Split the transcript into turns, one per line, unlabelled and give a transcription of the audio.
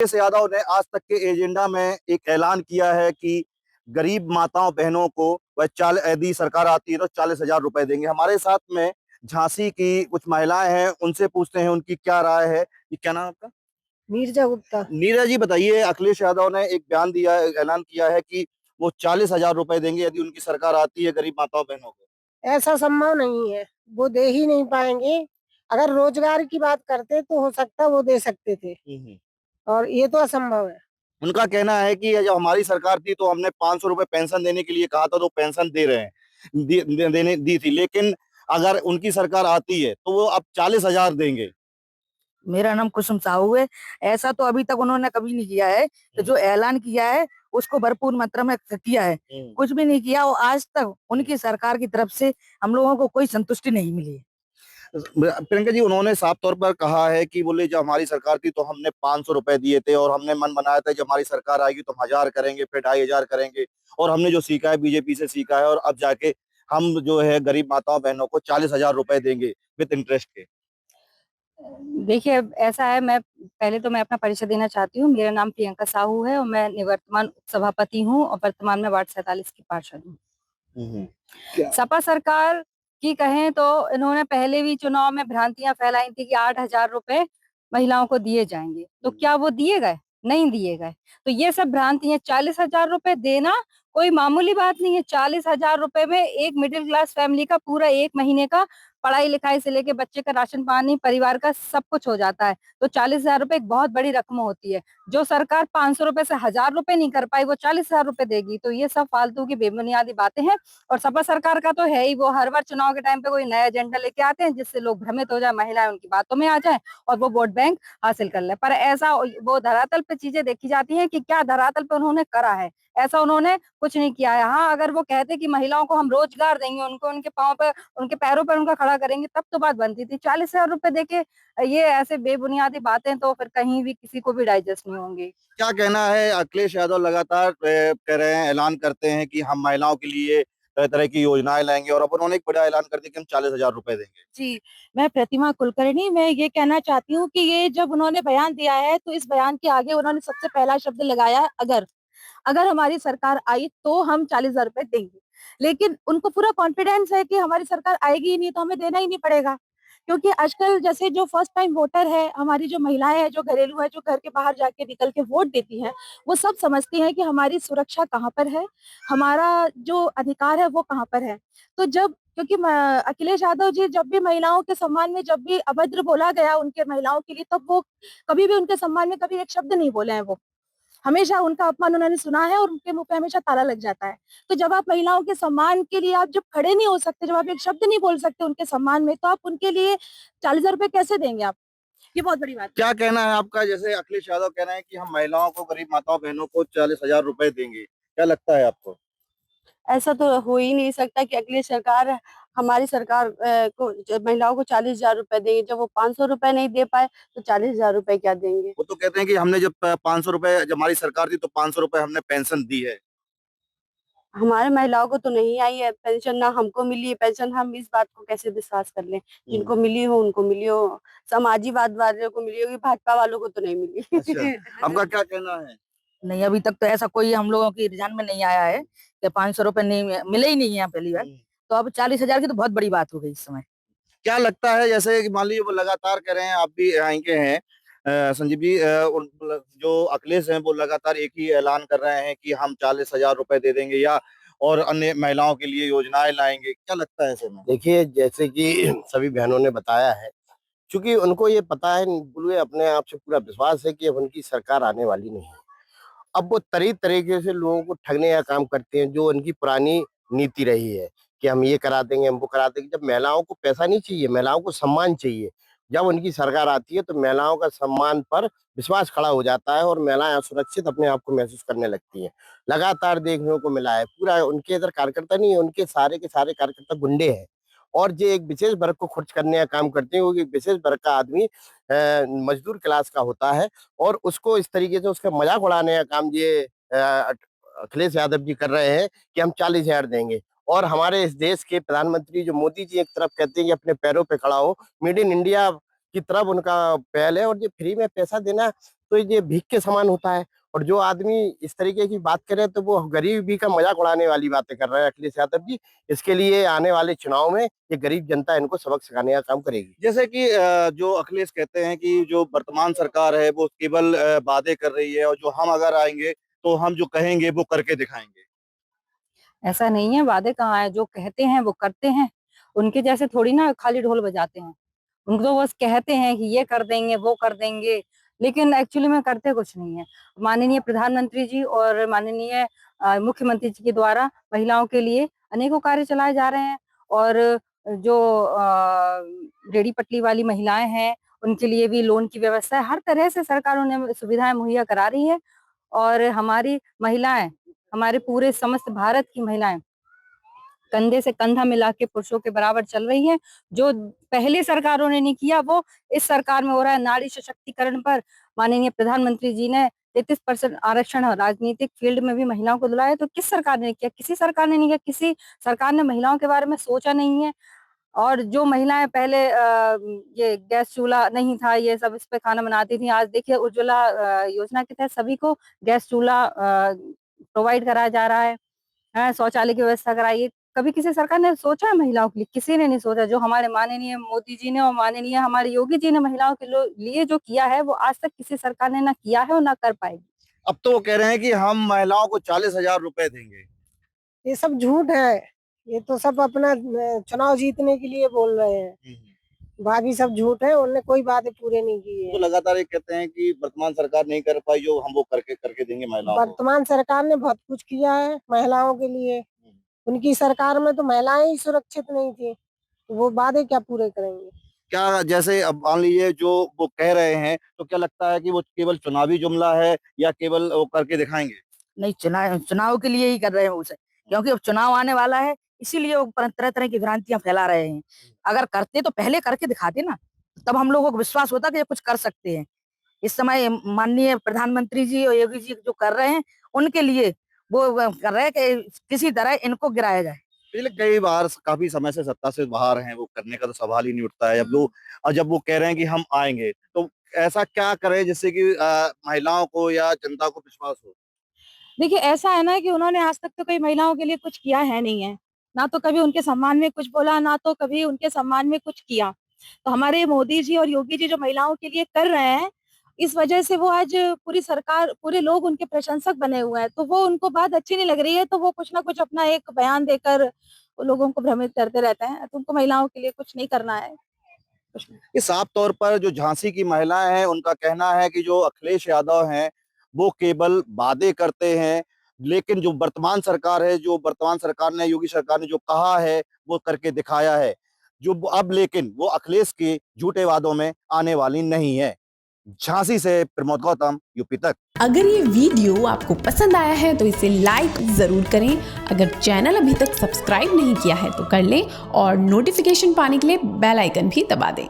अखिलेश यादव ने आज तक के एजेंडा में एक ऐलान किया है कि गरीब माताओं बहनों को वह चाल यदि सरकार आती है तो 40,000 रुपए देंगे। हमारे साथ में झांसी की कुछ महिलाएं हैं, उनसे पूछते हैं उनकी क्या राय है। ये क्या नाम है आपका?
नीरजा गुप्ता।
नीरज जी, बताइए। अखिलेश यादव ने एक बयान दिया है, ऐलान किया है कि वो 40,000 रुपए देंगे यदि उनकी सरकार आती है गरीब माताओं बहनों को।
ऐसा संभव नहीं है, वो दे ही नहीं पाएंगे। अगर रोजगार की बात करते तो हो सकता है वो दे सकते थे,
हम्म।
और ये तो असंभव है।
उनका कहना है कि जब हमारी सरकार थी तो हमने 500 रुपए पेंशन देने के लिए कहा था, तो पेंशन दे रहे हैं, देने दी थी। लेकिन अगर उनकी सरकार आती है तो वो अब 40,000 देंगे।
मेरा नाम कुसुम साहू है। ऐसा तो अभी तक उन्होंने कभी नहीं किया है। तो जो ऐलान किया है उसको भरपूर मात्रा में किया है। कुछ भी नहीं किया, और आज तक उनकी सरकार की तरफ से हम लोगों को कोई संतुष्टि नहीं मिली है।
प्रियंका जी, उन्होंने साफ तौर पर कहा है कि बोले जब हमारी सरकार थी तो हमने 500 रुपए दिए थे और हमने मन बनाया था जब हमारी सरकार आएगी तो हम 1,000 करेंगे, फिर 2,500 करेंगे। और हमने जो सीखा है बीजेपी से सीखा है, और अब जाके हम जो है गरीब माताओं बहनों को 40,000 रुपए देंगे विद इंटरेस्ट के।
देखिए, ऐसा है, मैं अपना परिचय देना चाहती हूँ। मेरा नाम प्रियंका साहू है और मैं निवर्तमान सभापति हूँ और वर्तमान में वार्ड 47 की पार्षद हूँ। सपा सरकार की कहें तो इन्होंने पहले भी चुनाव में भ्रांतियां फैलाई थी कि 8,000 रुपए महिलाओं को दिए जाएंगे, तो क्या वो दिए गए? नहीं दिए गए। तो ये सब भ्रांति है। 40,000 रुपए देना कोई मामूली बात नहीं है। 40,000 रुपए में एक मिडिल क्लास फैमिली का पूरा एक महीने का पढ़ाई लिखाई से लेके बच्चे का राशन पानी, परिवार का सब कुछ हो जाता है। तो 40,000 रुपए एक बहुत बड़ी रकम होती है। जो सरकार 500 रुपए से 1,000 रुपए नहीं कर पाई, वो 40,000 रुपए देगी। तो ये सब फालतू की बेबुनियादी बातें हैं। और सपा सरकार का तो है ही, वो हर बार चुनाव के टाइम पे कोई नया एजेंडा लेके आते हैं जिससे लोग भ्रमित हो जाए, महिलाएं उनकी बातों में आ जाए और वो वोट बैंक हासिल कर ले। पर ऐसा वो धरातल पे चीजें देखी जाती हैं कि क्या धरातल पे उन्होंने करा है। ऐसा उन्होंने कुछ नहीं किया है। हाँ, अगर वो कहते कि महिलाओं को हम रोजगार देंगे, उनको उनके पाँव पे, उनके पैरों पर उनका खड़ा करेंगे, तब तो बात बनती थी। 40,000 रुपए देके ये ऐसे बेबुनियादी बातें तो फिर कहीं भी किसी को भी डाइजेस्ट नहीं होंगी।
क्या कहना है? अखिलेश यादव लगातार कह रहे हैं, ऐलान करते हैं कि हम महिलाओं के लिए तरह तरह की योजनाएं लाएंगे, और अब उन्होंने एक बड़ा ऐलान कर दिया कि हम 40,000 रुपए देंगे।
जी, मैं प्रतिमा कुलकर्णी, मैं ये कहना चाहती हूँ कि ये जब उन्होंने बयान दिया है तो इस बयान के आगे उन्होंने सबसे पहला शब्द लगाया है, अगर। अगर हमारी सरकार आई तो हम 40,000 रुपए देंगे। लेकिन उनको पूरा कॉन्फिडेंस है कि हमारी सरकार आएगी ही नहीं तो हमें देना ही नहीं पड़ेगा। क्योंकि आजकल जैसे जो फर्स्ट टाइम वोटर है, हमारी जो महिलाएं हैं, जो घरेलू है, जो घर के बाहर जाके निकल के वोट देती हैं, वो सब समझती हैं कि हमारी सुरक्षा कहाँ पर है, हमारा जो अधिकार है वो कहाँ पर है। तो जब क्योंकि अखिलेश यादव जी जब भी महिलाओं के सम्मान में जब भी अभद्र बोला गया उनके महिलाओं के लिए, तब वो कभी भी उनके सम्मान में कभी एक शब्द नहीं बोले हैं। वो हमेशा उनका अपमान उन्होंने सुना है और उनके मुंह पे हमेशा ताला लग जाता है। तो जब आप महिलाओं के सम्मान के लिए आप जब खड़े नहीं हो सकते, जब आप एक शब्द नहीं बोल सकते उनके सम्मान में, तो आप उनके लिए 40,000 रुपए कैसे देंगे आप? ये बहुत बड़ी बात है।
क्या कहना है आपका? जैसे अखिलेश यादव कह रहे हैं कि हम महिलाओं को, गरीब माताओं बहनों को 40,000 रुपए देंगे, क्या लगता है आपको?
ऐसा तो हो ही नहीं सकता कि अगली सरकार, हमारी सरकार महिलाओं को 40,000 रुपए देगी। जब वो 500 रुपए नहीं दे पाए तो 40,000 रुपए क्या देंगे?
वो तो कहते हैं कि हमने जब 500 रुपए, जब हमारी सरकार थी तो 500 रुपए हमने पेंशन दी है।
हमारे महिलाओं को तो नहीं आई है पेंशन, ना हमको मिली है पेंशन। हम इस बात को कैसे विश्वास कर लें? जिनको मिली हो उनको मिली हो, समाजीवाद वालों को मिली होगी, भाजपा वालों को तो नहीं मिली।
अच्छा, आपका क्या कहना है?
नहीं, अभी तक तो ऐसा कोई हम लोगों की रुझान में नहीं आया है कि 500 रुपए नहीं मिले ही नहीं है पहली बार। तो अब 40,000 की तो बहुत बड़ी बात हो गई इस समय।
क्या लगता है, जैसे कि मान लीजिए वो लगातार कह रहे हैं, आप भी आएंगे हैं संजीव जी, जो अखिलेश हैं वो लगातार एक ही ऐलान कर रहे हैं कि हम 40,000 रुपए दे देंगे या और अन्य महिलाओं के लिए योजनाएं लाएंगे। क्या लगता है ऐसे में?
देखिए, जैसे कि सभी बहनों ने बताया है, क्योंकि उनको ये पता है, उन्हें अपने आप से पूरा विश्वास है कि अब उनकी सरकार आने वाली नहीं है। अब वो तरीके से लोगों को ठगने का काम करते हैं, जो उनकी पुरानी नीति रही है कि हम ये करा देंगे, हम वो करा देंगे। जब महिलाओं को पैसा नहीं चाहिए, महिलाओं को सम्मान चाहिए, जब उनकी सरकार आती है तो महिलाओं का सम्मान पर विश्वास खड़ा हो जाता है और महिलाएं असुरक्षित अपने आप को महसूस करने लगती हैं। लगातार देखने को मिला है। पूरा उनके इधर कार्यकर्ता नहीं है, उनके सारे के सारे कार्यकर्ता गुंडे हैं, और जो एक विशेष वर्ग को खर्च करने का काम करते हैं, वो एक विशेष वर्ग का आदमी मजदूर क्लास का होता है, और उसको इस तरीके से उसका मजाक उड़ाने का काम ये अखिलेश यादव जी कर रहे हैं कि हम 40,000 देंगे। और हमारे इस देश के प्रधानमंत्री जो मोदी जी एक तरफ कहते हैं कि अपने पैरों पे खड़ा हो, मेड इन इंडिया की तरफ उनका पहल है, और ये फ्री में पैसा देना तो ये भीख के समान होता है। और जो आदमी इस तरीके की बात करे तो वो गरीबी का मजाक उड़ाने वाली बातें कर रहे हैं अखिलेश यादव जी। इसके लिए आने वाले चुनाव में ये गरीब जनता इनको सबक सिखाने का काम करेगी।
जैसे कि जो अखिलेश कहते हैं कि जो वर्तमान सरकार है वो केवल वादे कर रही है और जो हम अगर आएंगे तो हम जो कहेंगे वो करके दिखाएंगे।
ऐसा नहीं है, वादे कहाँ है, जो कहते हैं वो करते हैं। उनके जैसे थोड़ी ना खाली ढोल बजाते हैं। उनको तो बस कहते हैं कि ये कर देंगे वो कर देंगे, लेकिन एक्चुअली में करते कुछ नहीं है। माननीय प्रधानमंत्री जी और माननीय मुख्यमंत्री जी के द्वारा महिलाओं के लिए अनेकों कार्य चलाए जा रहे हैं। और जो रेडी पटली वाली महिलाएं हैं उनके लिए भी लोन की व्यवस्था है। हर तरह से सरकार उन्हें सुविधाएं मुहैया करा रही है। और हमारी महिलाएं, हमारे पूरे समस्त भारत की महिलाएं कंधे से कंधा मिला के पुरुषों के बराबर चल रही हैं। जो पहले सरकारों ने नहीं किया वो इस सरकार में हो रहा है। नारी सशक्तिकरण पर माननीय प्रधानमंत्री जी ने 33% आरक्षण और राजनीतिक फील्ड में भी महिलाओं को दिलाया। तो किस सरकार ने किया? किसी सरकार ने नहीं किया। किसी सरकार ने महिलाओं के बारे में सोचा नहीं है। और जो महिलाएं पहले ये गैस चूल्हा नहीं था, ये सब इस पे खाना बनाती थी, आज देखिए उज्ज्वला योजना के तहत सभी को गैस चूल्हा प्रोवाइड कराया जा रहा है, शौचालय की व्यवस्था कराई है। कभी किसी सरकार ने सोचा है महिलाओं के लिए? किसी ने नहीं सोचा। जो हमारे माननीय मोदी जी ने और माननीय हमारे योगी जी ने महिलाओं के लिए जो किया है वो आज तक किसी सरकार ने ना किया है और ना कर पाएगी।
अब तो वो कह रहे हैं कि हम महिलाओं को 40,000 रुपए देंगे।
ये सब झूठ है। ये तो सब अपना चुनाव जीतने के लिए बोल रहे हैं। बाकी सब झूठ है। उन्होंने कोई बातें पूरे नहीं की है।
तो लगातार ये कहते हैं कि वर्तमान सरकार नहीं कर पाई जो हम वो करके देंगे महिलाओं को।
वर्तमान सरकार ने बहुत कुछ किया है महिलाओं के लिए। उनकी सरकार में तो महिलाएं ही सुरक्षित नहीं थी, तो वो वादे क्या पूरे करेंगे?
क्या जैसे अब मान लीजिए जो वो कह रहे हैं तो क्या लगता है कि वो केवल चुनावी जुमला है या केवल वो करके दिखाएंगे?
नहीं, चुनाव के लिए ही कर रहे हैं उसे, क्योंकि अब चुनाव आने वाला है, इसीलिए वो तरह तरह की भ्रांतियां फैला रहे हैं। अगर करते तो पहले करके दिखाते ना, तब हम लोगों को विश्वास होता कि ये कुछ कर सकते हैं। इस समय माननीय प्रधानमंत्री जी और योगी जी जो कर रहे हैं उनके लिए वो कर रहे हैं कि किसी तरह इनको गिराया जाए।
पिछले कई बार काफी समय से सत्ता से बाहर हैं, वो करने का तो सवाल ही नहीं उठता है। जब वो कह रहे हैं कि हम आएंगे तो ऐसा क्या करें जिससे कि महिलाओं को या जनता को विश्वास हो?
देखिए ऐसा है ना कि उन्होंने आज तक तो कोई महिलाओं के लिए कुछ किया है नहीं है। ना तो कभी उनके सम्मान में कुछ बोला, ना तो कभी उनके सम्मान में कुछ किया। तो हमारे मोदी जी और योगी जी जो महिलाओं के लिए कर रहे हैं, इस वजह से वो आज पूरी सरकार, पूरे लोग उनके प्रशंसक बने हुए हैं। तो वो उनको बात अच्छी नहीं लग रही है तो वो कुछ ना कुछ अपना एक बयान देकर लोगों को भ्रमित करते रहते हैं। तो उनको महिलाओं के लिए कुछ नहीं करना है।
ये साफ तौर पर जो झांसी की महिलाएं हैं उनका कहना है कि जो अखिलेश यादव हैं वो केवल वादे करते हैं, लेकिन जो वर्तमान सरकार है, जो वर्तमान सरकार ने, योगी सरकार ने जो कहा है वो करके दिखाया है। अब लेकिन वो अखिलेश के झूठे वादों में आने वाली नहीं है। झांसी से प्रमोद गौतम, यूपी तक।
अगर ये वीडियो आपको पसंद आया है तो इसे लाइक जरूर करें। अगर चैनल अभी तक सब्सक्राइब नहीं किया है तो कर लें और नोटिफिकेशन पाने के लिए बेल आइकन भी दबा दें।